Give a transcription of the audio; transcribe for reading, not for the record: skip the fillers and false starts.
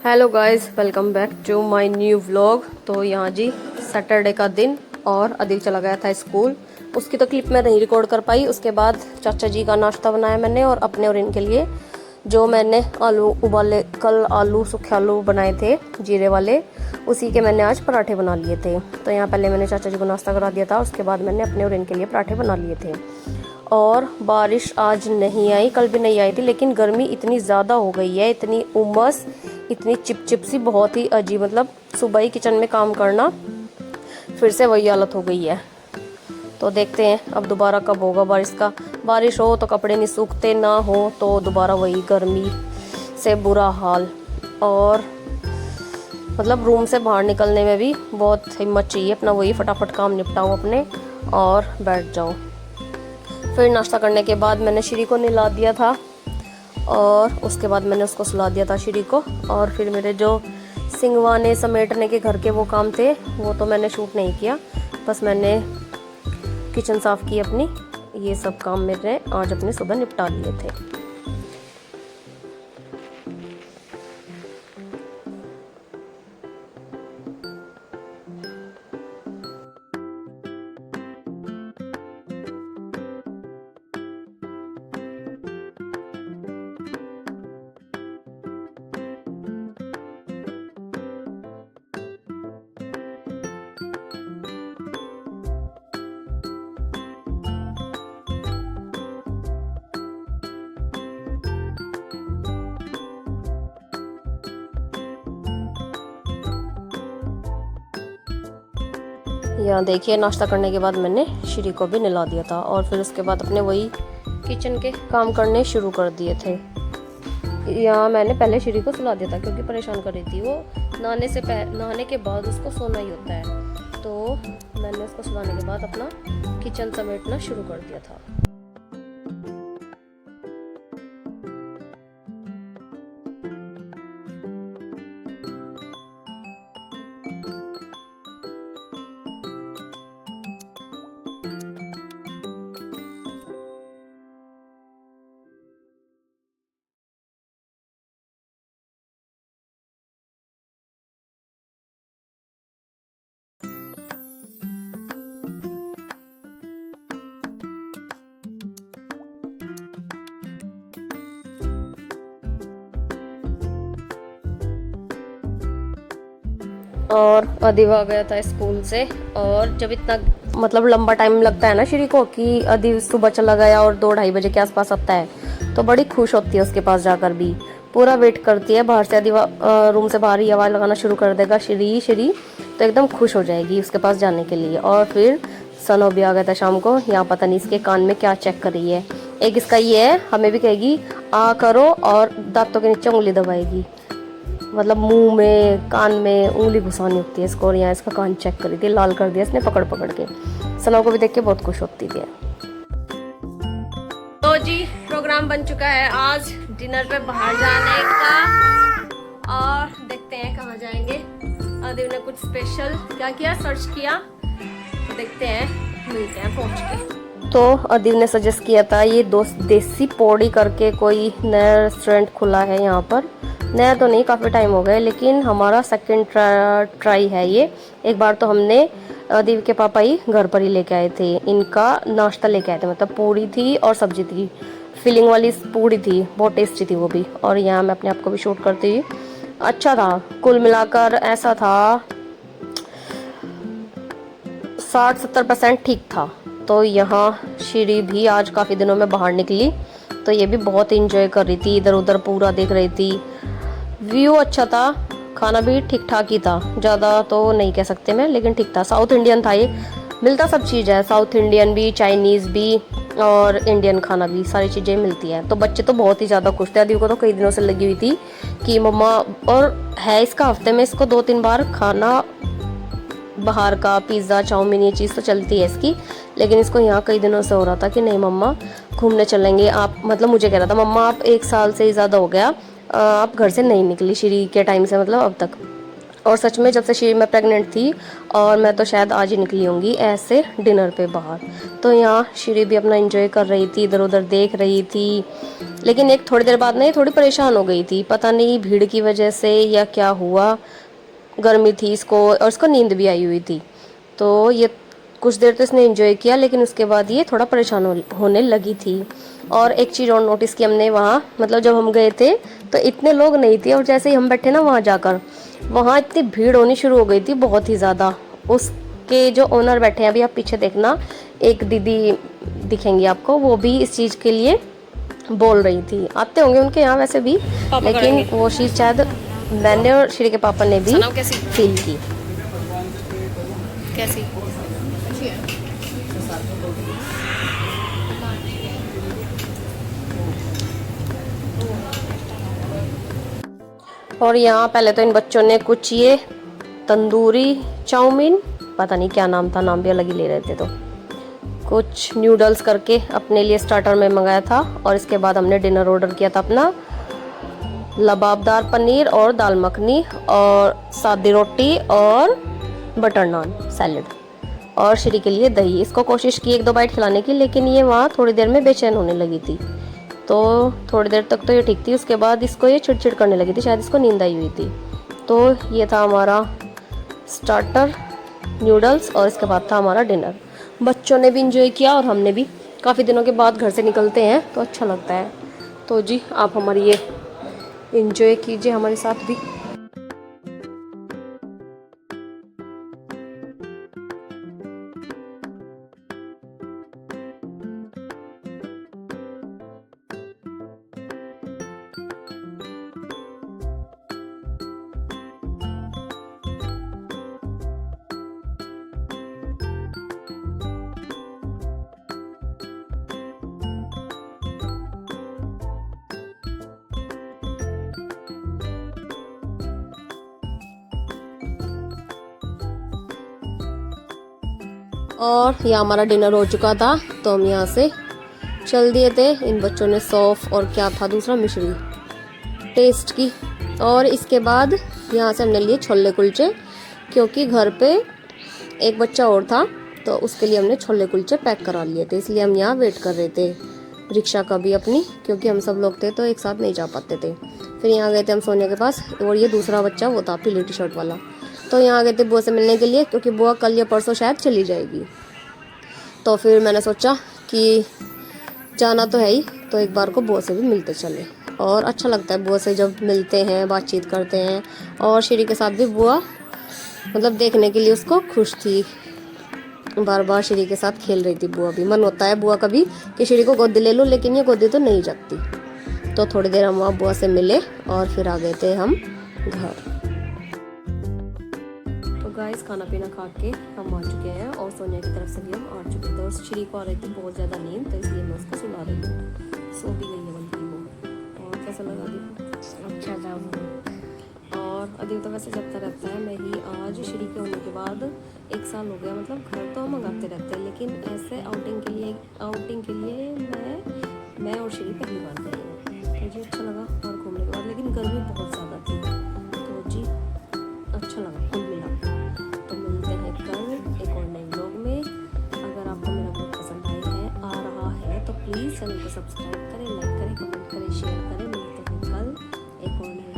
Hello guys, welcome back to my new vlog. तो यहाँ जी Saturday का दिन और अदिल चला गया था स्कूल। उसकी तो क्लिप मैं नहीं रिकॉर्ड कर पाई। उसके बाद चाचा जी का नाश्ता बनाया मैंने और अपने और इनके लिए जो मैंने आलू उबाले, कल आलू सूखे आलू बनाए थे जीरे वाले, उसी के मैंने आज पराठे बना लिए थे। तो यहाँ पहले मैंने चाचा जी को नाश्ता करा दिया था, उसके बाद मैंने अपने और इनके लिए पराठे बना लिए थे। और बारिश आज नहीं आई, कल भी नहीं आई थी, लेकिन गर्मी इतनी ज़्यादा हो गई है, इतनी उमस, इतनी चिपचिप सी, बहुत ही अजीब। मतलब सुबह ही किचन में काम करना फिर से वही हालत हो गई है। तो देखते हैं अब दोबारा कब होगा बारिश का। बारिश हो तो कपड़े नहीं सूखते, ना हो तो दोबारा वही गर्मी से बुरा हाल। और मतलब रूम से बाहर निकलने में भी बहुत हिम्मत चाहिए। अपना वही फटाफट काम निपटाओ अपने और बैठ जाओ। फिर नाश्ता करने के बाद मैंने श्री को नहला दिया था और उसके बाद मैंने उसको सुला दिया था श्री को। और फिर मेरे जो सिंगवाने समेटने के घर के वो काम थे वो तो मैंने शूट नहीं किया, बस मैंने किचन साफ़ की अपनी। ये सब काम मैंने आज अपने सुबह निपटा लिए थे। यहाँ देखिए, नाश्ता करने के बाद मैंने श्री को भी नहला दिया था और फिर उसके बाद अपने वही किचन के काम करने शुरू कर दिए थे। यहाँ मैंने पहले श्री को सुला दिया था क्योंकि परेशान कर रही थी वो। नहाने के बाद उसको सोना ही होता है, तो मैंने उसको सुलाने के बाद अपना किचन समेटना शुरू कर दिया था। और अदिव आ गया था स्कूल से। और जब इतना मतलब लंबा टाइम लगता है ना श्री को कि अदिव सुबह चला गया और 2-2:30 बजे के आसपास आता है, तो बड़ी खुश होती है उसके पास जाकर भी। पूरा वेट करती है बाहर से। अदिव रूम से बाहर ही आवाज़ लगाना शुरू कर देगा, श्री श्री, तो एकदम खुश हो जाएगी उसके पास जाने के लिए। और फिर सनो भी आ गया था शाम को। यहाँ पता नहीं इसके कान में क्या चेक कर रही है। एक इसका ये है, हमें भी कहेगी आ करो और दांतों के नीचे उंगली दबाएगी। मतलब मुंह में, कान में उंगली घुसानी होती है इसको। और यहाँ इसका कान चेक करी थी, लाल कर दिया इसने पकड़ पकड़ के। सना को भी देख के बहुत खुश होती थी। तो जी प्रोग्राम बन चुका है आज डिनर पे बाहर जाने का, और देखते हैं कहाँ जाएंगे। आदिव ने कुछ स्पेशल क्या किया, सर्च किया, तो देखते हैं, मिलते हैं पहुँच के। तो आदिव ने सजेस्ट किया था ये देसी पौड़ी करके कोई नया रेस्टोरेंट खुला है यहाँ पर। नया तो नहीं, काफ़ी टाइम हो गए, लेकिन हमारा सेकंड ट्राई है ये। एक बार तो हमने अदिव के पापा ही घर पर ही लेके आए थे, इनका नाश्ता लेके आए थे। मतलब पूड़ी थी और सब्जी थी, फिलिंग वाली पूड़ी थी, बहुत टेस्टी थी वो भी। और यहाँ मैं अपने आप को भी शूट करती हुई, अच्छा था। कुल मिलाकर ऐसा था 60-70% ठीक था। तो यहाँ श्री भी आज काफ़ी दिनों में बाहर निकली, तो ये भी बहुत इंजॉय कर रही थी, इधर उधर पूरा देख रही थी। व्यू अच्छा था, खाना भी ठीक ठाक ही था, ज़्यादा तो नहीं कह सकते मैं, लेकिन ठीक था। साउथ इंडियन था ये, मिलता सब चीज़ है, साउथ इंडियन भी, चाइनीज़ भी और इंडियन खाना भी, सारी चीज़ें मिलती हैं। तो बच्चे तो बहुत ही ज़्यादा खुश थे। आदि को तो कई दिनों से लगी हुई थी कि मम्मा, और है इसका हफ्ते में इसको 2-3 बार खाना बाहर का, पिज़्ज़ा चाउमीन, ये चीज़ तो चलती है इसकी। लेकिन इसको यहाँ कई दिनों से हो रहा था कि नहीं मम्मा घूमने चलेंगे आप। मतलब मुझे कह रहा था मम्मा आप 1 साल से ही ज़्यादा हो गया आप घर से नहीं निकली श्री के टाइम से, मतलब अब तक। और सच में जब से श्री मैं प्रेग्नेंट थी, और मैं तो शायद आज ही निकली होंगी ऐसे डिनर पे बाहर। तो यहाँ श्री भी अपना एंजॉय कर रही थी, इधर उधर देख रही थी। लेकिन एक थोड़ी देर बाद ना ये थोड़ी परेशान हो गई थी, पता नहीं भीड़ की वजह से या क्या हुआ। गर्मी थी इसको और इसको नींद भी आई हुई थी। तो ये कुछ देर तो इसने एंजॉय किया, लेकिन उसके बाद ये थोड़ा परेशान होने लगी थी। और एक चीज़ और नोटिस की हमने वहाँ, मतलब जब हम गए थे तो इतने लोग नहीं थे, और जैसे ही हम बैठे ना वहाँ जाकर, वहाँ इतनी भीड़ होनी शुरू हो गई थी, बहुत ही ज़्यादा। उसके जो ओनर बैठे हैं, अभी आप पीछे देखना, एक दीदी दिखेंगी आपको, वो भी इस चीज़ के लिए बोल रही थी। आते होंगे उनके यहाँ वैसे भी, लेकिन वो चीज़ शायद मैंने और श्री के पापा ने भी फील की। कैसी और यहाँ पहले तो इन बच्चों ने कुछ ये तंदूरी चाउमीन, पता नहीं क्या नाम था, नाम भी अलग ही ले रहे थे, तो कुछ नूडल्स करके अपने लिए स्टार्टर में मंगाया था। और इसके बाद हमने डिनर ऑर्डर किया था अपना लबाबदार पनीर और दाल मखनी और सादी रोटी और बटर नान सैलेड, और श्री के लिए दही। इसको कोशिश की 1-2 बाइट खिलाने की, लेकिन ये वहाँ थोड़ी देर में बेचैन होने लगी थी। तो थोड़ी देर तक तो ये ठीक थी, उसके बाद इसको ये चिड़चिड़ करने लगी थी, शायद इसको नींद आई हुई थी। तो ये था हमारा स्टार्टर नूडल्स, और इसके बाद था हमारा डिनर। बच्चों ने भी इंजॉय किया और हमने भी। काफ़ी दिनों के बाद घर से निकलते हैं तो अच्छा लगता है। तो जी आप हमारी ये इंजॉय कीजिए हमारे साथ भी। और यहाँ हमारा डिनर हो चुका था, तो हम यहाँ से चल दिए थे। इन बच्चों ने सौफ और क्या था दूसरा, मिश्री टेस्ट की। और इसके बाद यहाँ से हमने लिए छोले कुलचे, क्योंकि घर पे एक बच्चा और था, तो उसके लिए हमने छोले कुलचे पैक करा लिए थे। इसलिए हम यहाँ वेट कर रहे थे रिक्शा का भी अपनी, क्योंकि हम सब लोग थे तो एक साथ नहीं जा पाते थे। फिर यहाँ गए थे हम सोनिया के पास, और ये दूसरा बच्चा वो था पीली टी शर्ट वाला। तो यहाँ गए थे बुआ से मिलने के लिए, क्योंकि बुआ कल या परसों शायद चली जाएगी। तो फिर मैंने सोचा कि जाना तो है ही, तो एक बार को बुआ से भी मिलते चले। और अच्छा लगता है बुआ से जब मिलते हैं, बातचीत करते हैं। और श्री के साथ भी बुआ मतलब देखने के लिए उसको खुश थी, बार बार श्री के साथ खेल रही थी। बुआ भी मन होता है बुआ का भी कि श्री को गोदी ले लूँ, लेकिन ये गोदी तो नहीं जाती। तो थोड़ी देर हम वहाँ बुआ से मिले और फिर आ गए थे हम घर। गाइस खाना पीना खा के हम आ चुके हैं, और सोनिया की तरफ से भी हम आ चुके थे। और श्री को आ रही थी बहुत ज़्यादा नींद, तो इसलिए मैं उसको सुला रही हूँ। सो भी गई है बल्कि वो। और कैसा लगा दीपू? अच्छा था। और अभी तो वैसे जबता रहता है। मैं ही आज श्री के होने के बाद 1 साल हो गया, मतलब घर तो हम मंगाते रहते हैं, लेकिन ऐसे आउटिंग के लिए मैं और श्री पहली बार गए हैं। तो जी अच्छा लगा और घूमने के बाद, लेकिन गर्मी बहुत ज़्यादा थी, तो जी अच्छा लगा कुल मिला। तो मिलते हैं कल एक और नए ब्लॉग में। अगर आपको मेरा ब्लॉग पसंद आ रहा है तो प्लीज़ चैनल को सब्सक्राइब करें, लाइक करें, कमेंट करें, शेयर करें। मिलते हैं कल एक और नए